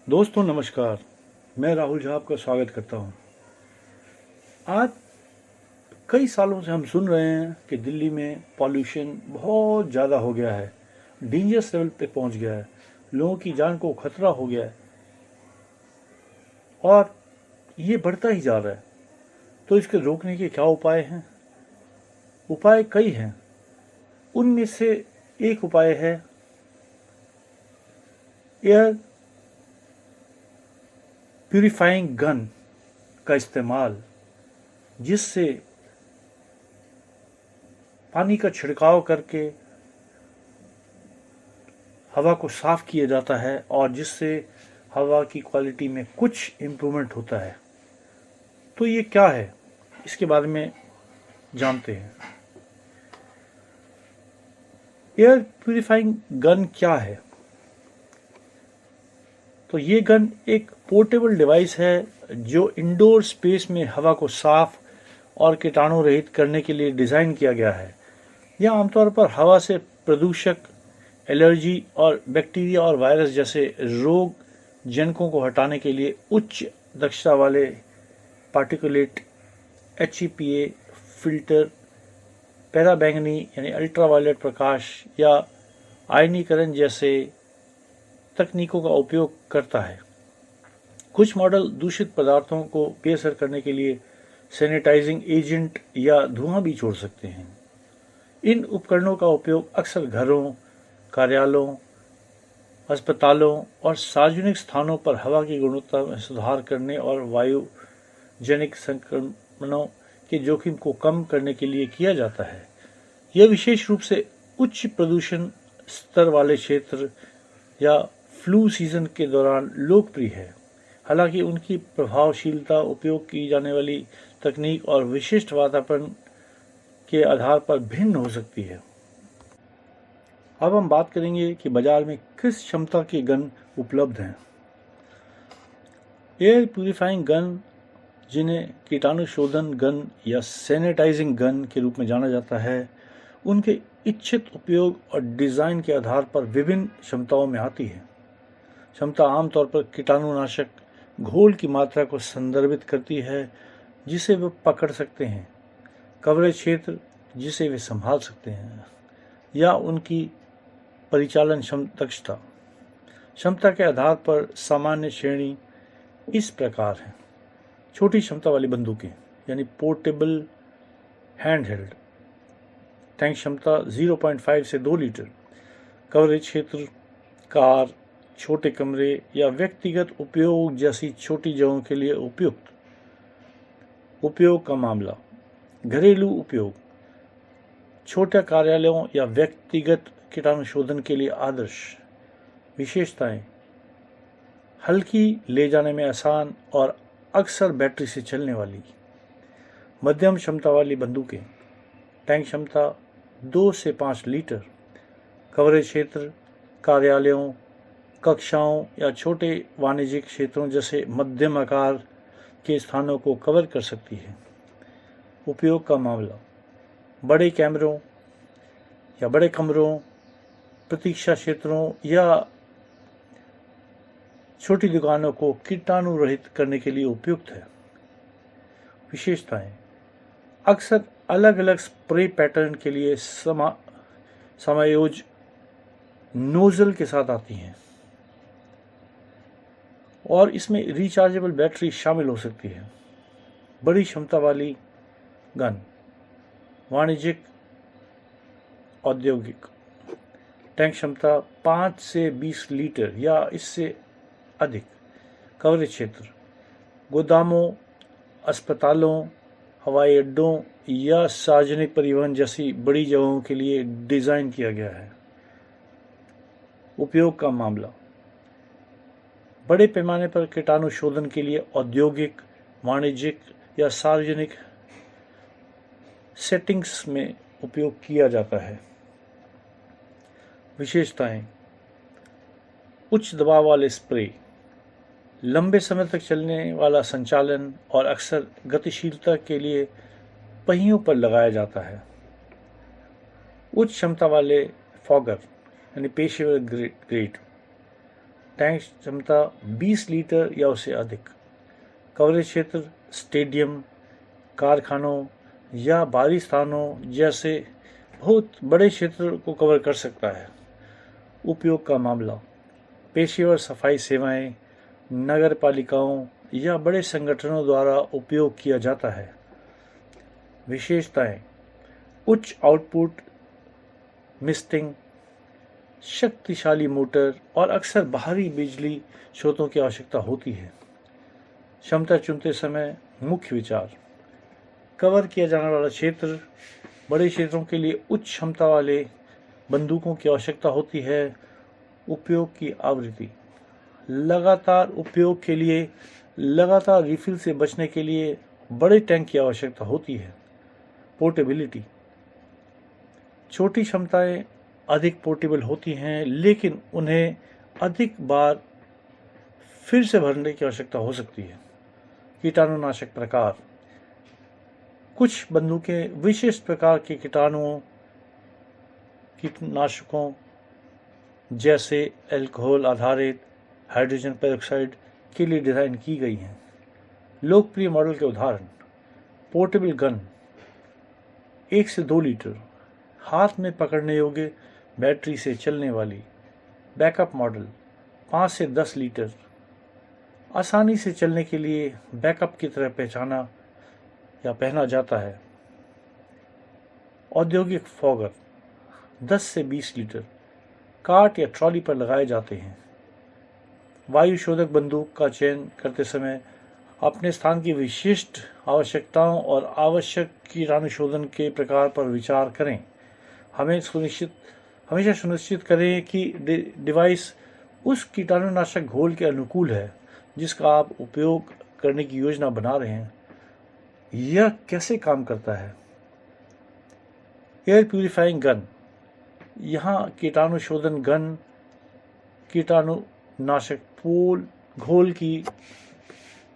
दोस्तों नमस्कार। मैं राहुल झा आपका स्वागत करता हूं। आज कई सालों से हम सुन रहे हैं कि दिल्ली में पॉल्यूशन बहुत ज़्यादा हो गया है, डेंजरस लेवल पे पहुंच गया है, लोगों की जान को खतरा हो गया है और ये बढ़ता ही जा रहा है। तो इसके रोकने के क्या उपाय हैं? उपाय कई हैं। उनमें से एक उपाय है एयर प्यूरिफाइंग गन का इस्तेमाल, जिससे पानी का छिड़काव करके हवा को साफ किया जाता है और जिससे हवा की क्वालिटी में कुछ इम्प्रूवमेंट होता है। तो ये क्या है, इसके बारे में जानते हैं। एयर प्यूरिफाइंग गन क्या है? तो ये गन एक पोर्टेबल डिवाइस है जो इंडोर स्पेस में हवा को साफ और कीटाणु रहित करने के लिए डिज़ाइन किया गया है। यह आमतौर पर हवा से प्रदूषक, एलर्जी और बैक्टीरिया और वायरस जैसे रोग जनकों को हटाने के लिए उच्च दक्षता वाले पार्टिकुलेट HEPA फिल्टर, पैराबैंगनी यानी अल्ट्रावायलेट प्रकाश या आयनीकरण जैसे तकनीकों का उपयोग करता है। कुछ मॉडल दूषित पदार्थों को बेअसर करने के लिए सैनिटाइजिंग एजेंट या धुआं भी छोड़ सकते हैं। इन उपकरणों का उपयोग अक्सर घरों, कार्यालयों, अस्पतालों और सार्वजनिक स्थानों पर हवा की गुणवत्ता में सुधार करने और वायुजनिक संक्रमणों के जोखिम को कम करने के लिए किया जाता है। यह विशेष रूप से उच्च प्रदूषण स्तर वाले क्षेत्र या फ्लू सीजन के दौरान लोकप्रिय है। हालांकि उनकी प्रभावशीलता उपयोग की जाने वाली तकनीक और विशिष्ट वातावरण के आधार पर भिन्न हो सकती है। अब हम बात करेंगे कि बाजार में किस क्षमता के गन उपलब्ध हैं। एयर प्यूरिफाइंग गन, जिन्हें कीटाणु शोधन गन या सैनिटाइजिंग गन के रूप में जाना जाता है, उनके इच्छित उपयोग और डिज़ाइन के आधार पर विभिन्न क्षमताओं में आती है। क्षमता आमतौर पर कीटाणुनाशक घोल की मात्रा को संदर्भित करती है जिसे वे पकड़ सकते हैं, कवरेज क्षेत्र जिसे वे संभाल सकते हैं, या उनकी परिचालन दक्षता। क्षमता के आधार पर सामान्य श्रेणी इस प्रकार है। छोटी क्षमता वाली बंदूकें यानी पोर्टेबल हैंडहेल्ड, टैंक क्षमता 0.5 से 2 लीटर, कवरेज क्षेत्र कार, छोटे कमरे या व्यक्तिगत उपयोग जैसी छोटी जगहों के लिए उपयुक्त। उपयोग का मामला, घरेलू उपयोग, छोटे कार्यालयों या व्यक्तिगत कीटाणु शोधन के लिए आदर्श। विशेषताएं, हल्की, ले जाने में आसान और अक्सर बैटरी से चलने वाली। मध्यम क्षमता वाली बंदूकें, टैंक क्षमता 2 से 5 लीटर, कवरेज क्षेत्र कार्यालयों, कक्षाओं या छोटे वाणिज्यिक क्षेत्रों जैसे मध्यम आकार के स्थानों को कवर कर सकती है। उपयोग का मामला, बड़े कैमरों या बड़े कमरों, प्रतीक्षा क्षेत्रों या छोटी दुकानों को कीटाणु रहित करने के लिए उपयुक्त है। विशेषताएं, अक्सर अलग अलग स्प्रे पैटर्न के लिए समायोज नोजल के साथ आती हैं और इसमें रिचार्जेबल बैटरी शामिल हो सकती है। बड़ी क्षमता वाली गन, वाणिज्यिक, औद्योगिक, टैंक क्षमता 5 से 20 लीटर या इससे अधिक, कवरेज क्षेत्र गोदामों, अस्पतालों, हवाई अड्डों या सार्वजनिक परिवहन जैसी बड़ी जगहों के लिए डिज़ाइन किया गया है। उपयोग का मामला, बड़े पैमाने पर कीटाणु शोधन के लिए औद्योगिक, वाणिज्यिक या सार्वजनिक सेटिंग्स में उपयोग किया जाता है। विशेषताएं, उच्च दबाव वाले स्प्रे, लंबे समय तक चलने वाला संचालन और अक्सर गतिशीलता के लिए पहियों पर लगाया जाता है। उच्च क्षमता वाले फॉगर यानी पेशेवर ग्रेड, टैंक क्षमता 20 लीटर या उससे अधिक। कवरेज क्षेत्र स्टेडियम, कारखानों या बाहरी स्थानों जैसे बहुत बड़े क्षेत्र को कवर कर सकता है। उपयोग का मामला पेशेवर सफाई सेवाएं, नगर पालिकाओं या बड़े संगठनों द्वारा उपयोग किया जाता है। विशेषताएं उच्च आउटपुट, मिस्टिंग, शक्तिशाली मोटर और अक्सर बाहरी बिजली स्रोतों की आवश्यकता होती है। क्षमता चुनते समय मुख्य विचार कवर किया जाने वाला क्षेत्र, बड़े क्षेत्रों के लिए उच्च क्षमता वाले बंदूकों की आवश्यकता होती है। उपयोग की आवृत्ति लगातार उपयोग के लिए लगातार रिफिल से बचने के लिए बड़े टैंक की आवश्यकता होती है। पोर्टेबिलिटी छोटी क्षमताएं अधिक पोर्टेबल होती हैं, लेकिन उन्हें अधिक बार फिर से भरने की आवश्यकता हो सकती है। कीटाणुनाशक प्रकार कुछ बंदूकें विशिष्ट प्रकार के कीटनाशकों जैसे अल्कोहल आधारित हाइड्रोजन पेरोक्साइड के लिए डिज़ाइन की गई हैं। लोकप्रिय मॉडल के उदाहरण पोर्टेबल गन 1 से 2 लीटर, हाथ में पकड़ने योग्य बैटरी से चलने वाली। बैकअप मॉडल 5 से 10 लीटर, आसानी से चलने के लिए बैकअप की तरह पहचाना या पहना जाता है। औद्योगिक फॉगर 10 से 20 लीटर, कार्ट या ट्रॉली पर लगाए जाते हैं। वायु शोधक बंदूक का चयन करते समय अपने स्थान की विशिष्ट आवश्यकताओं और आवश्यक कीटाणुशोधन के प्रकार पर विचार करें। हमेशा सुनिश्चित करें कि डिवाइस उस कीटाणुनाशक घोल के अनुकूल है जिसका आप उपयोग करने की योजना बना रहे हैं। यह कैसे काम करता है? एयर प्यूरिफाइंग गन, यहाँ कीटाणुशोधन गन कीटाणुनाशक घोल की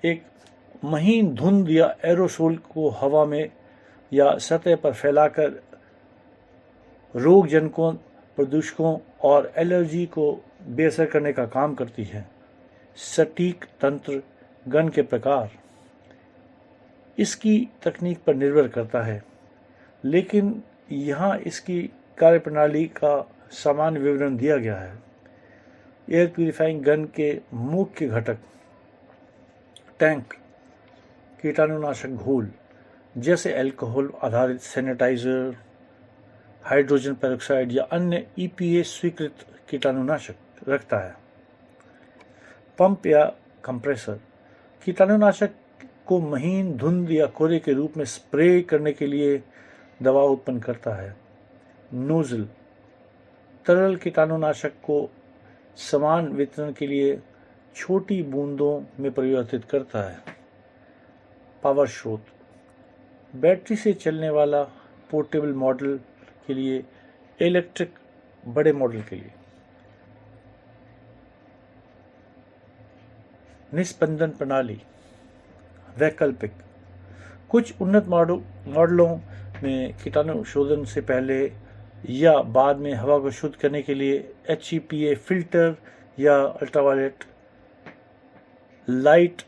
एक महीन धुंध या एरोसोल को हवा में या सतह पर फैलाकर रोगजनकों, प्रदूषकों और एलर्जी को बेअसर करने का काम करती है। सटीक तंत्र गन के प्रकार इसकी तकनीक पर निर्भर करता है, लेकिन यहाँ इसकी कार्यप्रणाली का सामान्य विवरण दिया गया है। एयर प्यूरिफाइंग गन के मुख्य घटक टैंक कीटाणुनाशक घोल जैसे अल्कोहल आधारित सैनिटाइजर, हाइड्रोजन पेरोक्साइड या अन्य EPA स्वीकृत कीटाणुनाशक रखता है। पंप या कंप्रेसर कीटाणुनाशक को महीन धुंध या कोरे के रूप में स्प्रे करने के लिए दवा उत्पन्न करता है। नोजल तरल कीटाणुनाशक को समान वितरण के लिए छोटी बूंदों में परिवर्तित करता है। पावर स्रोत बैटरी से चलने वाला पोर्टेबल मॉडल के लिए, इलेक्ट्रिक बड़े मॉडल के लिए। निस्पंदन प्रणाली वैकल्पिक कुछ उन्नत मॉडलों में कीटाणुशोधन से पहले या बाद में हवा को शुद्ध करने के लिए HEPA फिल्टर या अल्ट्रावायलेट लाइट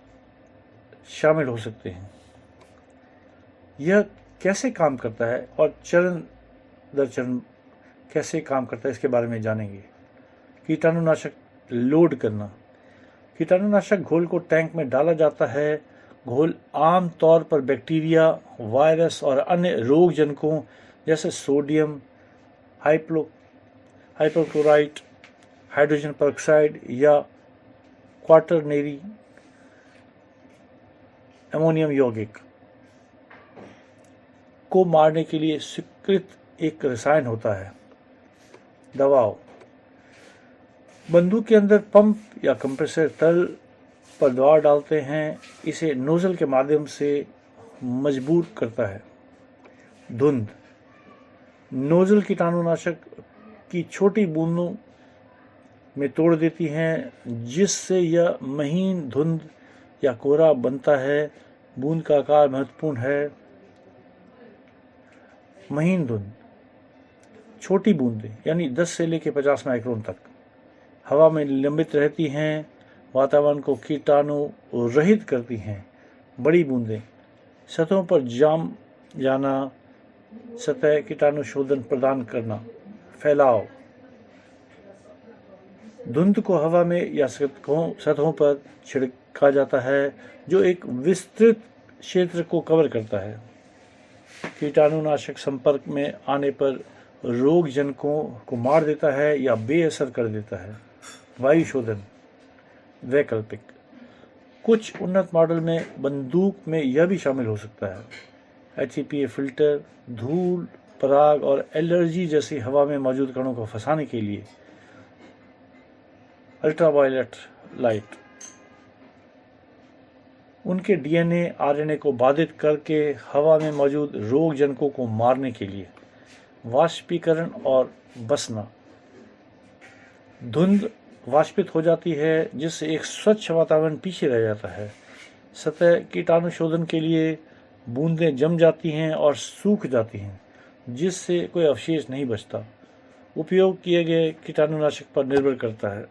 शामिल हो सकते हैं। यह कैसे काम करता है और चरण दर चरण कैसे काम करता है इसके बारे में जानेंगे। कीटाणुनाशक लोड करना कीटाणुनाशक घोल को टैंक में डाला जाता है। घोल आम तौर पर बैक्टीरिया, वायरस और अन्य रोगजनकों जैसे सोडियम हाइपोक्लोराइट, हाइड्रोजन पेरोक्साइड या क्वाटरनरी अमोनियम यौगिक को मारने के लिए स्वीकृत एक रसायन होता है। दबाव बंदूक के अंदर पंप या कंप्रेसर तरल पर दबाव डालते हैं, इसे नोजल के माध्यम से मजबूर करता है। धुंध नोजल कीटाणुनाशक की छोटी बूंदों में तोड़ देती हैं, जिससे यह महीन धुंध या कोहरा बनता है। बूंद का आकार महत्वपूर्ण है। महीन धुंध छोटी बूंदें यानी 10 से लेकर 50 माइक्रोन तक। हवा में निलंबित रहती हैं, वातावरण को कीटाणु रहित करती हैं। बड़ी बूंदें सतहों पर जम जाना, सतह कीटाणु शोधन प्रदान करना। फैलाव धुंध को हवा में या सतहों पर छिड़का जाता है जो एक विस्तृत क्षेत्र को कवर करता है। कीटाणुनाशक संपर्क में आने पर रोग जनकों को मार देता है या बेअसर कर देता है। वायु शोधन वैकल्पिक कुछ उन्नत मॉडल में बंदूक में यह भी शामिल हो सकता है। HEPA फिल्टर धूल, पराग और एलर्जी जैसी हवा में मौजूद कणों को फंसाने के लिए। अल्ट्रावायलेट लाइट उनके DNA RNA को बाधित करके हवा में मौजूद रोग जनकों को मारने के लिए। वाष्पीकरण और बसना धुंध वाष्पित हो जाती है जिससे एक स्वच्छ वातावरण पीछे रह जाता है। सतह कीटाणु शोधन के लिए बूंदें जम जाती हैं और सूख जाती हैं जिससे कोई अवशेष नहीं बचता। उपयोग किए गए कीटाणुनाशक पर निर्भर करता है।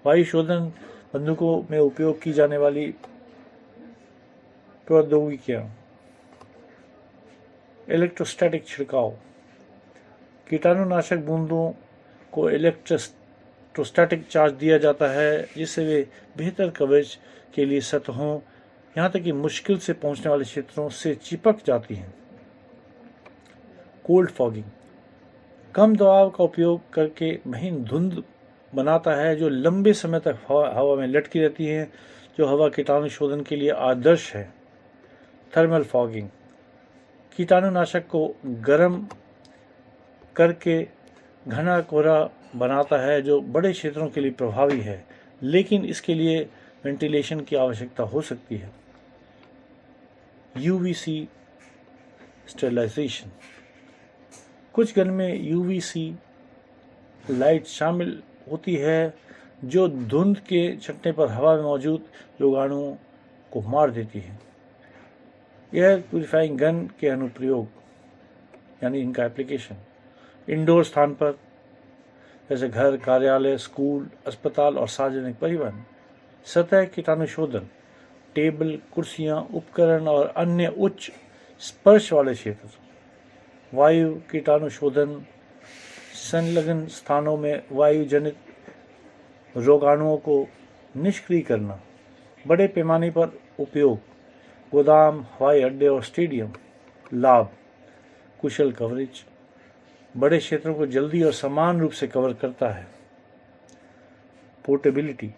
वायु शोधन बंदूकों में उपयोग की जाने वाली प्रौद्योगिकियां। इलेक्ट्रोस्टैटिक छिड़काव कीटाणुनाशक बूंदों को इलेक्ट्रोस्टैटिक चार्ज दिया जाता है जिससे वे बेहतर कवरेज के लिए सतहों, यहाँ तक कि मुश्किल से पहुंचने वाले क्षेत्रों से चिपक जाती हैं। कोल्ड फॉगिंग कम दबाव का उपयोग करके महीन धुंध बनाता है जो लंबे समय तक हवा में लटकी रहती है, जो हवा कीटाणु शोधन के लिए आदर्श है। थर्मल फॉगिंग कीटाणुनाशक को गर्म करके घना कोहरा बनाता है जो बड़े क्षेत्रों के लिए प्रभावी है, लेकिन इसके लिए वेंटिलेशन की आवश्यकता हो सकती है। UVC स्टेरिलाइजेशन कुछ गन में UVC लाइट शामिल होती है जो धुंध के छटने पर हवा में मौजूद रोगाणुओं को मार देती है। एयर प्यूरिफाइंग गन के अनुप्रयोग यानी इनका एप्लीकेशन इंडोर स्थान पर जैसे घर, कार्यालय, स्कूल, अस्पताल और सार्वजनिक परिवहन। सतह कीटाणु शोधन टेबल, कुर्सियां, उपकरण और अन्य उच्च स्पर्श वाले क्षेत्र। वायु कीटाणु शोधन संलग्न स्थानों में वायु जनित रोगाणुओं को निष्क्रिय करना। बड़े पैमाने पर उपयोग गोदाम, हवाई अड्डे और स्टेडियम। लाभ कुशल कवरेज बड़े क्षेत्रों को जल्दी और समान रूप से कवर करता है। पोर्टेबिलिटी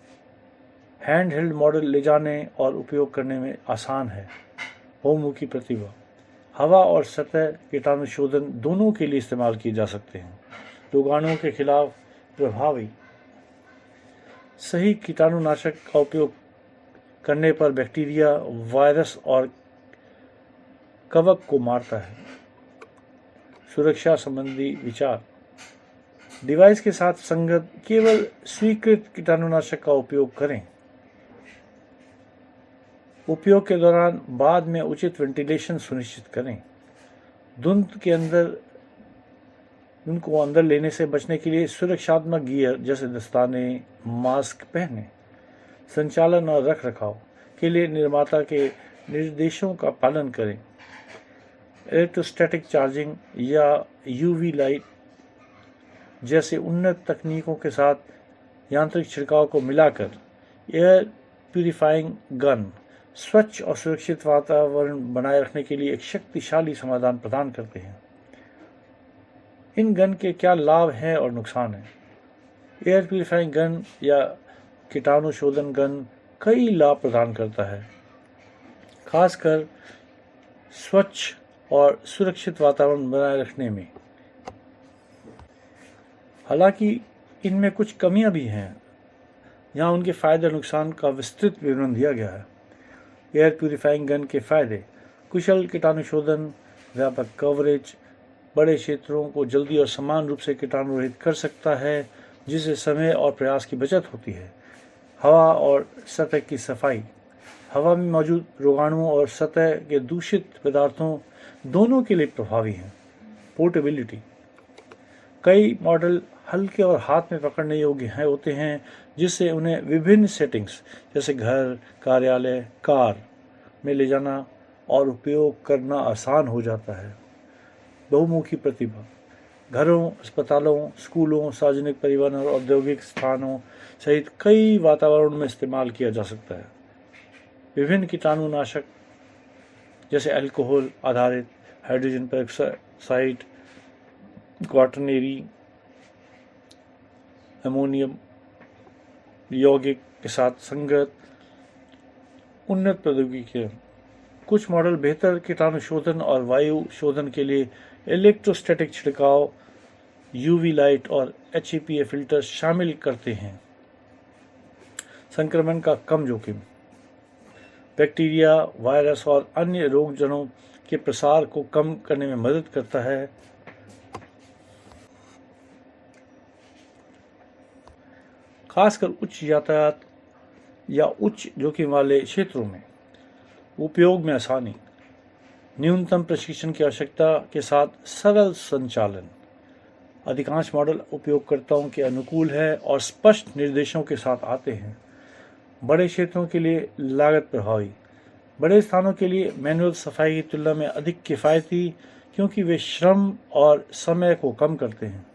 हैंड हेल्ड मॉडल ले जाने और उपयोग करने में आसान है। बहुमुखी प्रतिभा हवा और सतह कीटाणु शोधन दोनों के लिए इस्तेमाल किए जा सकते हैं। रोगाणुओं के खिलाफ प्रभावी सही कीटाणुनाशक का उपयोग करने पर बैक्टीरिया, वायरस और कवक को मारता है। सुरक्षा संबंधी विचार डिवाइस के साथ संगत केवल स्वीकृत कीटाणुनाशक का उपयोग करें। उपयोग के दौरान बाद में उचित वेंटिलेशन सुनिश्चित करें। धुंध को अंदर लेने से बचने के लिए सुरक्षात्मक गियर जैसे दस्ताने, मास्क पहनें। संचालन और रखरखाव के लिए निर्माता के निर्देशों का पालन करें। इलेक्ट्रोस्टैटिक चार्जिंग या UV लाइट जैसे उन्नत तकनीकों के साथ यांत्रिक छिड़काव को मिलाकर एयर प्यूरिफाइंग गन स्वच्छ और सुरक्षित वातावरण बनाए रखने के लिए एक शक्तिशाली समाधान प्रदान करते हैं। इन गन के क्या लाभ हैं और नुकसान हैं? एयर प्यूरिफाइंग गन या कीटाणु शोधन गन कई लाभ प्रदान करता है, खासकर स्वच्छ और सुरक्षित वातावरण बनाए रखने में। हालांकि इनमें कुछ कमियां भी हैं। यहाँ उनके फायदे और नुकसान का विस्तृत विवरण दिया गया है। एयर प्यूरिफाइंग गन के फायदे कुशल कीटाणु शोधन, व्यापक कवरेज, बड़े क्षेत्रों को जल्दी और समान रूप से कीटाणु रहित कर सकता है जिससे समय और प्रयास की बचत होती है। हवा और सतह की सफाई हवा में मौजूद रोगाणुओं और सतह के दूषित पदार्थों दोनों के लिए प्रभावी हैं। पोर्टेबिलिटी कई मॉडल हल्के और हाथ में पकड़ने योग्य होते हैं, जिससे उन्हें विभिन्न सेटिंग्स जैसे घर, कार्यालय, कार में ले जाना और उपयोग करना आसान हो जाता है। बहुमुखी प्रतिभा घरों, अस्पतालों, स्कूलों, सार्वजनिक परिवहन और औद्योगिक स्थानों सहित कई वातावरण में इस्तेमाल किया जा सकता है। विभिन्न कीटाणुनाशक जैसे अल्कोहल आधारित, हाइड्रोजन पेरोक्साइड, क्वाटरनरी, अमोनियम यौगिक के साथ संगत उन्नत प्रौद्योगिकी। कुछ मॉडल बेहतर कीटाणु शोधन और वायु शोधन के लिए इलेक्ट्रोस्टैटिक छिड़काव, यूवी लाइट और HEPA फिल्टर शामिल करते हैं। संक्रमण का कम जोखिम बैक्टीरिया, वायरस और अन्य रोगजनों के प्रसार को कम करने में मदद करता है। खासकर उच्च यातायात या उच्च जोखिम वाले क्षेत्रों में उपयोग में आसानी, न्यूनतम प्रशिक्षण की आवश्यकता के साथ सरल संचालन। अधिकांश मॉडल उपयोगकर्ताओं के अनुकूल है और स्पष्ट निर्देशों के साथ आते हैं। बड़े क्षेत्रों के लिए लागत प्रभावी, बड़े स्थानों के लिए मैनुअल सफाई की तुलना में अधिक किफ़ायती, क्योंकि वे श्रम और समय को कम करते हैं।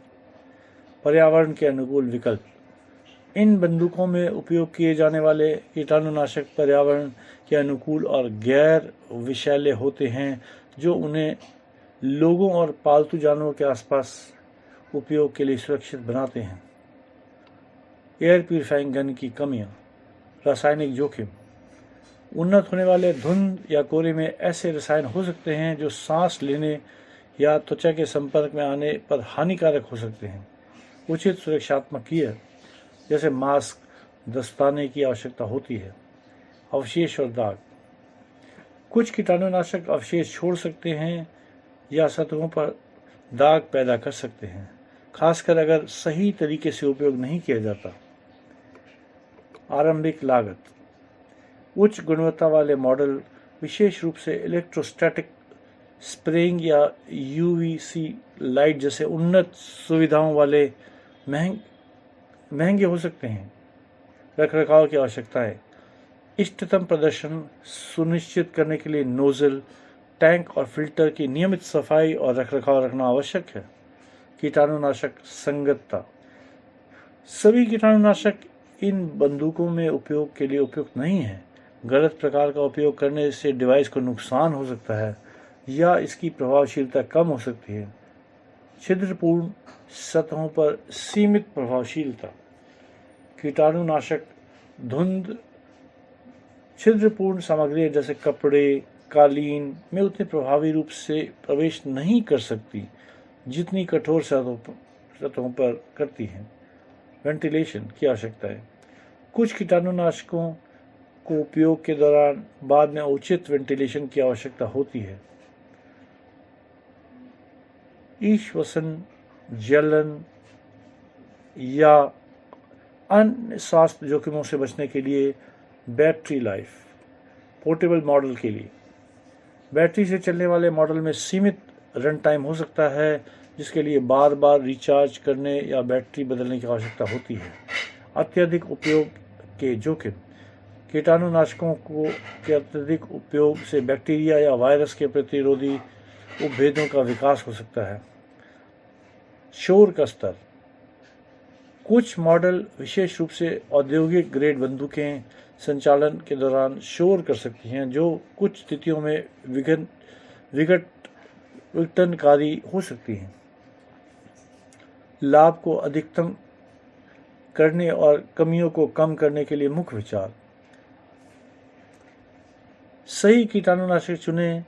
पर्यावरण के अनुकूल विकल्प इन बंदूकों में उपयोग किए जाने वाले कीटाणुनाशक पर्यावरण के अनुकूल और गैर विषैले होते हैं, जो उन्हें लोगों और पालतू जानवरों के आसपास उपयोग के लिए सुरक्षित बनाते हैं। एयर प्यूरिफाइंग गन की कमियां, रासायनिक जोखिम, उन्नत होने वाले धुंध या कोहरे में ऐसे रसायन हो सकते हैं जो सांस लेने या त्वचा के संपर्क में आने पर हानिकारक हो सकते हैं। उचित सुरक्षात्मक गियर जैसे मास्क, दस्ताने की आवश्यकता होती है। अवशेष और दाग, कुछ कीटाणुनाशक अवशेष छोड़ सकते हैं या सतहों पर दाग पैदा कर सकते हैं, खासकर अगर सही तरीके से उपयोग नहीं किया जाता। आरंभिक लागत, उच्च गुणवत्ता वाले मॉडल विशेष रूप से इलेक्ट्रोस्टैटिक स्प्रेइंग या UVC लाइट जैसे उन्नत सुविधाओं वाले महंगे हो सकते हैं। रखरखाव की आवश्यकताएं, इष्टतम प्रदर्शन सुनिश्चित करने के लिए नोजल, टैंक और फिल्टर की नियमित सफाई और रखरखाव रखना आवश्यक है। कीटाणुनाशक संगतता, सभी कीटाणुनाशक इन बंदूकों में उपयोग के लिए उपयुक्त नहीं है। गलत प्रकार का उपयोग करने से डिवाइस को नुकसान हो सकता है या इसकी प्रभावशीलता कम हो सकती है। छिद्रपूर्ण सतहों पर सीमित प्रभावशीलता, कीटाणुनाशक धुंध छिद्रपूर्ण सामग्री जैसे कपड़े, कालीन में उतने प्रभावी रूप से प्रवेश नहीं कर सकती जितनी कठोर सतहों पर करती हैं। वेंटिलेशन की आवश्यकता है, कुछ कीटाणुनाशकों को उपयोग के दौरान बाद में उचित वेंटिलेशन की आवश्यकता होती है। ईश्वसन, जलन या अन्य स्वास्थ्य जोखिमों से बचने के लिए बैटरी लाइफ, पोर्टेबल मॉडल के लिए बैटरी से चलने वाले मॉडल में सीमित रन टाइम हो सकता है, जिसके लिए बार बार रिचार्ज करने या बैटरी बदलने की आवश्यकता होती है। अत्यधिक उपयोग के जोखिम, कीटाणुनाशकों के अत्यधिक उपयोग से बैक्टीरिया या वायरस के प्रतिरोधी उपभेदों का विकास हो सकता है। शोर का स्तर, कुछ मॉडल विशेष रूप से औद्योगिक ग्रेड बंदूकें संचालन के दौरान शोर कर सकती हैं, जो कुछ स्थितियों में विघटनकारी हो सकती हैं। लाभ को अधिकतम करने और कमियों को कम करने के लिए मुख्य विचार, सही कीटाणुनाशक चुनें,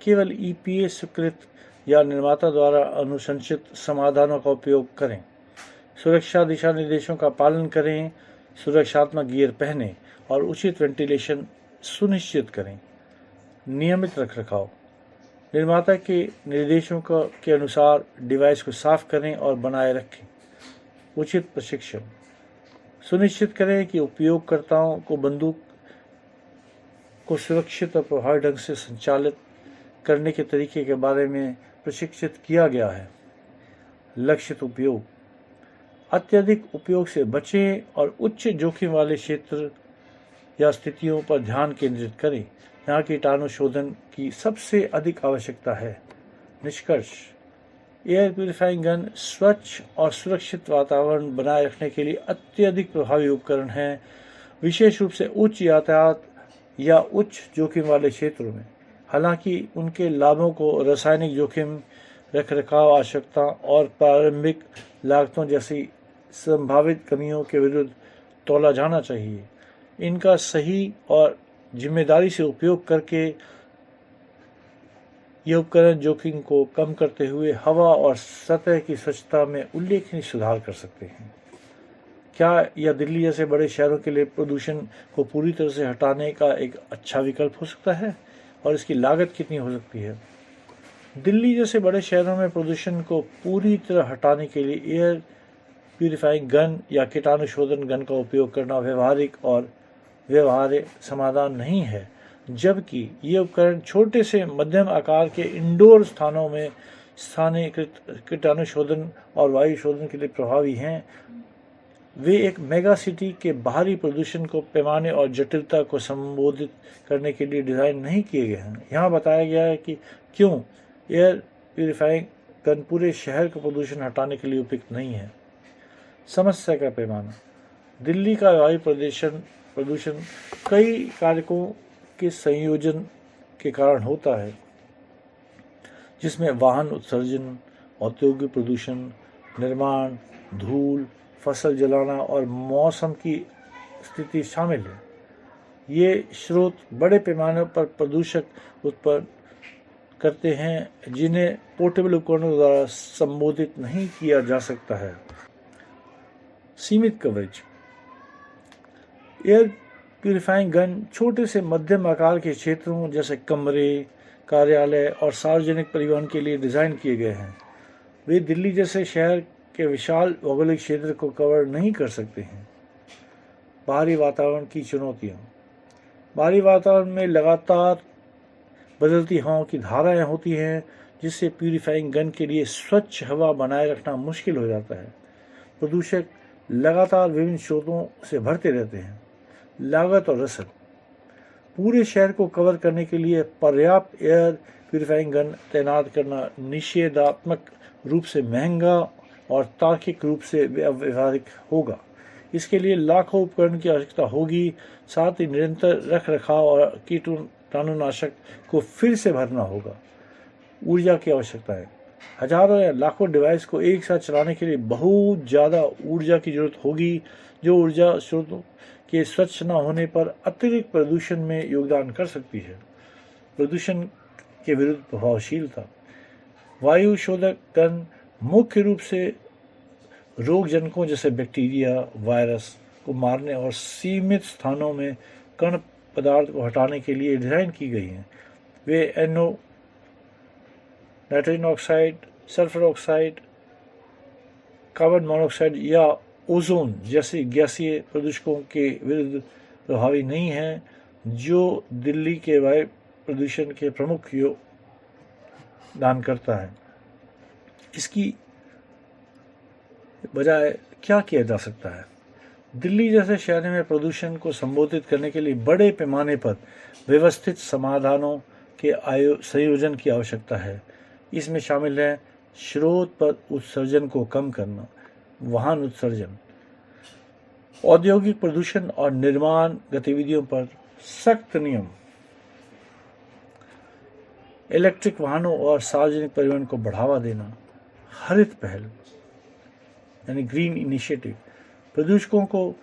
केवल EPA स्वीकृत या निर्माता द्वारा अनुशंसित समाधानों का उपयोग करें, सुरक्षा दिशा निर्देशों का पालन करें, सुरक्षात्मक गियर पहनें और उचित वेंटिलेशन सुनिश्चित करें। नियमित रखरखाव, निर्माता के निर्देशों के अनुसार डिवाइस को साफ करें और बनाए रखें। उचित प्रशिक्षण, सुनिश्चित करें कि उपयोगकर्ताओं को बंदूक को सुरक्षित और प्रभावी ढंग से संचालित करने के तरीके के बारे में प्रशिक्षित किया गया है। लक्षित उपयोग, अत्यधिक उपयोग से बचें और उच्च जोखिम वाले क्षेत्र या स्थितियों पर ध्यान केंद्रित करें जहाँ कीटाणु शोधन की सबसे अधिक आवश्यकता है। निष्कर्ष: एयर प्यूरिफाइंग गन स्वच्छ और सुरक्षित वातावरण बनाए रखने के लिए अत्यधिक प्रभावी उपकरण हैं, विशेष रूप से उच्च यातायात या उच्च जोखिम वाले क्षेत्रों में। हालांकि उनके लाभों को रासायनिक जोखिम, रखरखाव आवश्यकता और प्रारंभिक लागतों जैसी संभावित कमियों के विरुद्ध तौला जाना चाहिए। इनका सही और जिम्मेदारी से उपयोग करके ये उपकरण जोखिम को कम करते हुए हवा और सतह की स्वच्छता में उल्लेखनीय सुधार कर सकते हैं। क्या यह दिल्ली जैसे बड़े शहरों के लिए प्रदूषण को पूरी तरह से हटाने का एक अच्छा विकल्प हो सकता है और इसकी लागत कितनी हो सकती है? दिल्ली जैसे बड़े शहरों में प्रदूषण को पूरी तरह हटाने के लिए एयर प्यूरिफाइंग गन या कीटाणु शोधन गन का उपयोग करना व्यवहारिक और व्यवहार्य समाधान नहीं है, जबकि ये उपकरण छोटे से मध्यम आकार के इंडोर स्थानों में स्थानीयकृत कीटाणु शोधन और वायु शोधन के लिए प्रभावी हैं। वे एक मेगा सिटी के बाहरी प्रदूषण को पैमाने और जटिलता को संबोधित करने के लिए डिज़ाइन नहीं किए गए हैं। यहाँ बताया गया है कि क्यों एयर प्यूरिफाइंग गन पूरे शहर का प्रदूषण हटाने के लिए उपयुक्त नहीं है। समस्या का पैमाना: दिल्ली का वायु प्रदूषण कई कारकों के संयोजन के कारण होता है, जिसमें वाहन उत्सर्जन, औद्योगिक प्रदूषण, निर्माण, धूल, फसल जलाना और मौसम की स्थिति शामिल है। ये स्रोत बड़े पैमाने पर प्रदूषक उत्पन्न करते हैं जिन्हें पोर्टेबल उपकरणों द्वारा संबोधित नहीं किया जा सकता है। सीमित कवरेज: एयर प्यूरिफाइंग गन छोटे से मध्यम आकार के क्षेत्रों जैसे कमरे, कार्यालय और सार्वजनिक परिवहन के लिए डिज़ाइन किए गए हैं। वे दिल्ली जैसे शहर के विशाल भौगोलिक क्षेत्र को कवर नहीं कर सकते हैं। बाहरी वातावरण की चुनौतियाँ: बाहरी वातावरण में लगातार बदलती हवाओं की धाराएं होती हैं, जिससे प्यूरिफाइंग गन के लिए स्वच्छ हवा बनाए रखना मुश्किल हो जाता है। प्रदूषक लगातार विभिन्न स्रोतों से भरते रहते हैं। लागत और असर: पूरे शहर को कवर करने के लिए पर्याप्त एयर प्यूरिफाइंग गन तैनात करना निषेधात्मक रूप से महंगा और तार्किक रूप से व्यावहारिक होगा। इसके लिए लाखों उपकरण की आवश्यकता होगी, साथ ही निरंतर रख रखाव और कीटाणुनाशक को फिर से भरना होगा। ऊर्जा की आवश्यकता है: हजारों या लाखों डिवाइस को एक साथ चलाने के लिए बहुत ज़्यादा ऊर्जा की जरूरत होगी, जो ऊर्जा स्रोतों के स्वच्छ न होने पर अतिरिक्त प्रदूषण में योगदान कर सकती है। प्रदूषण के विरुद्ध प्रभावशीलता: वायु शोधक गन मुख्य रूप से रोगजनकों जैसे बैक्टीरिया, वायरस को मारने और सीमित स्थानों में कण पदार्थ को हटाने के लिए डिज़ाइन की गई हैं। वे NO, nitrogen oxide, sulphur oxide, carbon monoxide या ओजोन जैसे गैसीय प्रदूषकों के विरुद्ध प्रभावी नहीं हैं, जो दिल्ली के वायु प्रदूषण के प्रमुख योगदान करता है। इसकी बजाय क्या किया जा सकता है? दिल्ली जैसे शहर में प्रदूषण को संबोधित करने के लिए बड़े पैमाने पर व्यवस्थित समाधानों के संयोजन की आवश्यकता है। इसमें शामिल है स्रोत पर उत्सर्जन को कम करना, वाहन उत्सर्जन, औद्योगिक प्रदूषण और निर्माण गतिविधियों पर सख्त नियम, इलेक्ट्रिक वाहनों और सार्वजनिक परिवहन को बढ़ावा देना, हरित पहल यानी ग्रीन इनिशिएटिव, प्रदूषकों को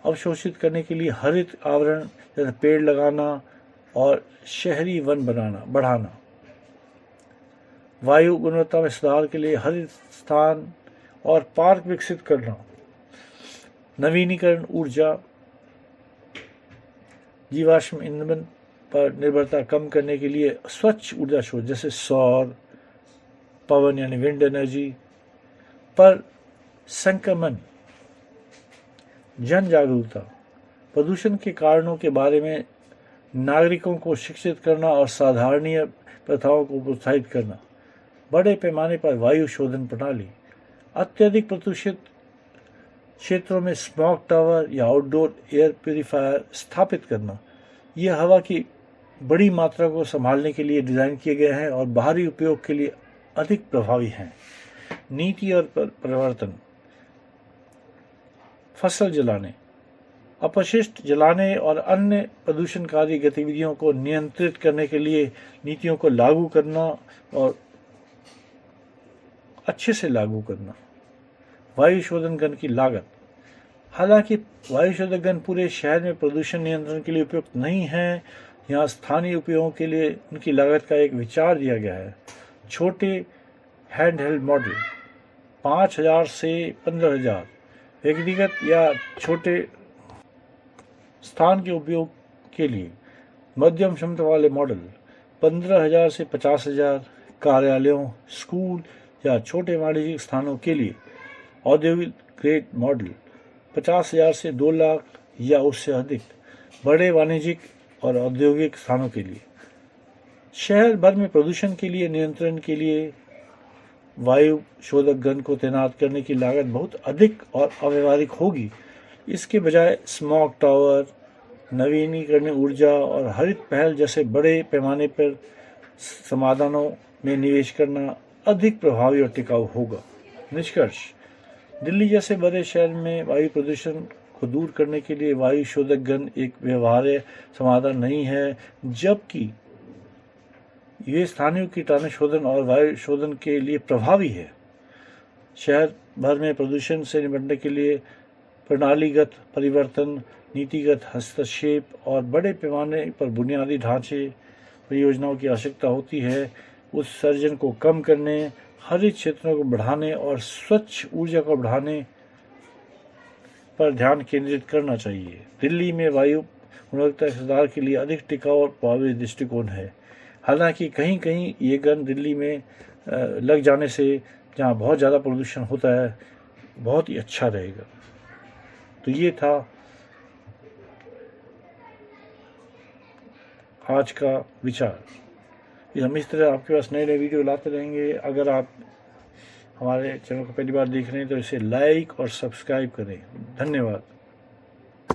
अवशोषित करने के लिए हरित आवरण जैसे पेड़ लगाना और शहरी वन बढ़ाना, वायु गुणवत्ता में सुधार के लिए हरित स्थान और पार्क विकसित करना, नवीनीकरण ऊर्जा, जीवाश्म ईंधन पर निर्भरता कम करने के लिए स्वच्छ ऊर्जा स्रोत जैसे सौर, पवन यानी विंड एनर्जी पर संक्रमण, जन जागरूकता, प्रदूषण के कारणों के बारे में नागरिकों को शिक्षित करना और साधारणीय प्रथाओं को प्रोत्साहित करना, बड़े पैमाने पर वायु शोधन प्रणाली, अत्यधिक प्रदूषित क्षेत्रों में स्मॉग टावर या आउटडोर एयर प्यूरिफायर स्थापित करना, ये हवा की बड़ी मात्रा को संभालने के लिए डिज़ाइन किए गए हैं और बाहरी उपयोग के लिए अधिक प्रभावी हैं। नीति और परिवर्तन। फसल जलाने, अपशिष्ट जलाने और अन्य प्रदूषणकारी गतिविधियों को नियंत्रित करने के लिए नीतियों को लागू करना और अच्छे से लागू करना। वायु शोधन गन की लागत। हालांकि वायु शोधक गन पूरे शहर में प्रदूषण नियंत्रण के लिए उपयुक्त नहीं है, यहाँ स्थानीय उपयोगों के लिए उनकी लागत का एक विचार दिया गया है। छोटे हैंडहेल्ड मॉडल 5,000 से 15,000, व्यक्तिगत या छोटे स्थान के उपयोग के लिए। मध्यम क्षमता वाले मॉडल 15,000 से 50,000, कार्यालयों, स्कूल या छोटे वाणिज्यिक स्थानों के लिए। औद्योगिक ग्रेड मॉडल 50,000 से 2 लाख या उससे अधिक, बड़े वाणिज्यिक और औद्योगिक स्थानों के लिए। शहर भर में प्रदूषण के लिए नियंत्रण के लिए वायु शोधक गन को तैनात करने की लागत बहुत अधिक और अव्यवहारिक होगी। इसके बजाय स्मॉग टावर, नवीनीकरणीय ऊर्जा और हरित पहल जैसे बड़े पैमाने पर समाधानों में निवेश करना अधिक प्रभावी और टिकाऊ होगा। निष्कर्ष। दिल्ली जैसे बड़े शहर में वायु प्रदूषण को दूर करने के लिए वायु शोधक गन एक व्यवहार्य समाधान नहीं है, जबकि ये स्थानीय कीटाणु शोधन और वायु शोधन के लिए प्रभावी है। शहर भर में प्रदूषण से निपटने के लिए प्रणालीगत परिवर्तन, नीतिगत हस्तक्षेप और बड़े पैमाने पर बुनियादी ढांचे परियोजनाओं की आवश्यकता होती है। उत्सर्जन को कम करने, हरित क्षेत्रों को बढ़ाने और स्वच्छ ऊर्जा को बढ़ाने पर ध्यान केंद्रित करना चाहिए। दिल्ली में वायु गुणवत्ता सुधार के लिए अधिक टिकाऊ और प्रभावी दृष्टिकोण है। हालांकि कहीं कहीं ये गन दिल्ली में लग जाने से, जहाँ बहुत ज़्यादा प्रदूषण होता है, बहुत ही अच्छा रहेगा। तो ये था आज का विचार। हम इस तरह आपके पास नए नए वीडियो लाते रहेंगे। अगर आप हमारे चैनल को पहली बार देख रहे हैं तो इसे लाइक और सब्सक्राइब करें। धन्यवाद।